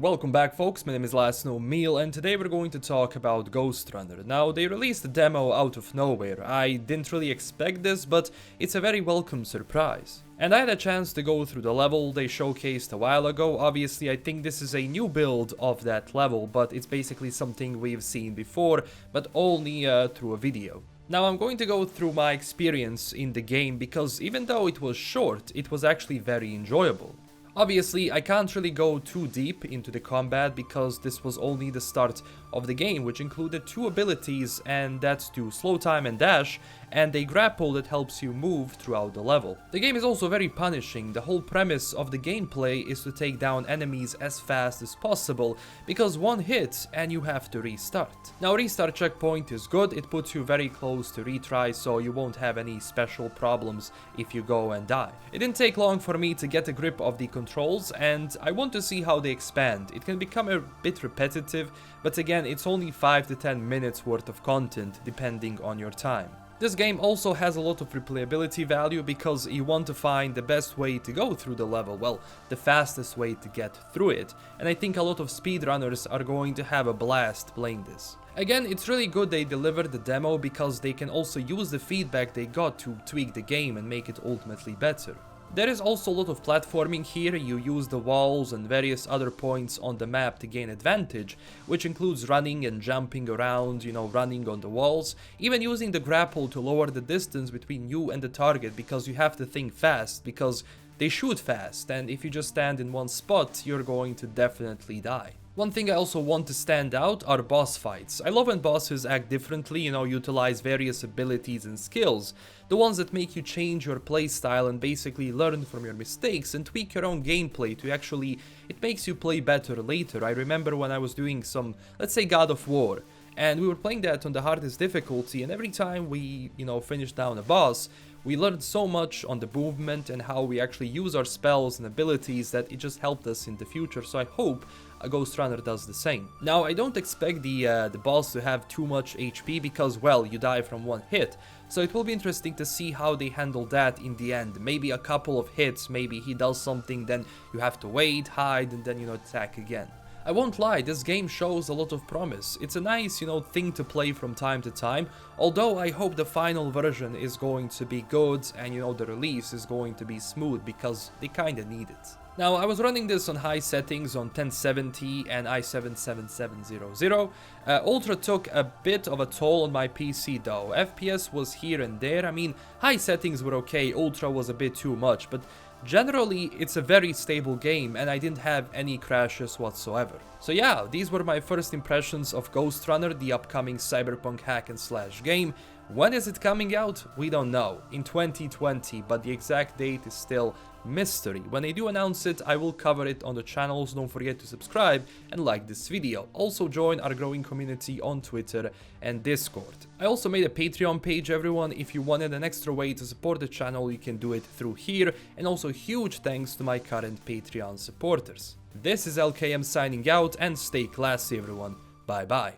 Welcome back folks, my name is LastKnownMeal and today we're going to talk about Ghostrunner. Now they released a demo out of nowhere. I didn't really expect this, but it's a very welcome surprise. And I had a chance to go through the level they showcased a while ago. Obviously I think this is a new build of that level, but it's basically something we've seen before, but only through a video. Now I'm going to go through my experience in the game because even though it was short, it was actually very enjoyable. Obviously, I can't really go too deep into the combat because this was only the start of the game, which included two abilities, and that's to slow time and dash, and a grapple that helps you move throughout the level. The game is also very punishing. The whole premise of the gameplay is to take down enemies as fast as possible, because one hit and you have to restart. Now restart checkpoint is good, it puts you very close to retry, so you won't have any special problems if you go and die. It didn't take long for me to get a grip of the controls, and I want to see how they expand. It can become a bit repetitive, but again, it's only 5 to 10 minutes worth of content depending on your time. This game also has a lot of replayability value because you want to find the best way to go through the level, well, the fastest way to get through it, and I think a lot of speedrunners are going to have a blast playing this. Again, it's really good they delivered the demo because they can also use the feedback they got to tweak the game and make it ultimately better. There is also a lot of platforming here. You use the walls and various other points on the map to gain advantage, which includes running and jumping around, running on the walls, even using the grapple to lower the distance between you and the target because you have to think fast, because they shoot fast, and if you just stand in one spot, you're going to definitely die. One thing I also want to stand out are boss fights. I love when bosses act differently, utilize various abilities and skills. The ones that make you change your playstyle and basically learn from your mistakes and tweak your own gameplay to actually, it makes you play better later. I remember when I was doing some, let's say God of War, and we were playing that on the hardest difficulty, and every time we, finished down a boss, we learned so much on the movement and how we actually use our spells and abilities that it just helped us in the future, so I hope a Ghostrunner does the same. Now, I don't expect the boss to have too much HP because, well, you die from one hit, so it will be interesting to see how they handle that in the end. Maybe a couple of hits, maybe he does something, then you have to wait, hide, and then, attack again. I won't lie, this game shows a lot of promise. It's a nice, thing to play from time to time, although I hope the final version is going to be good and, the release is going to be smooth because they kinda need it. Now, I was running this on high settings on 1070 and i7-7700. Ultra took a bit of a toll on my PC though. FPS was here and there. I mean, high settings were okay, Ultra was a bit too much, but generally, it's a very stable game and I didn't have any crashes whatsoever. So yeah, these were my first impressions of Ghostrunner, the upcoming cyberpunk hack and slash game. When is it coming out? We don't know. In 2020, but the exact date is still mystery. When they do announce it, I will cover it on the channel, so don't forget to subscribe and like this video. Also join our growing community on Twitter and Discord. I also made a Patreon page, everyone. If you wanted an extra way to support the channel, you can do it through here, and also huge thanks to my current Patreon supporters. This is LKM signing out, and stay classy everyone. Bye bye.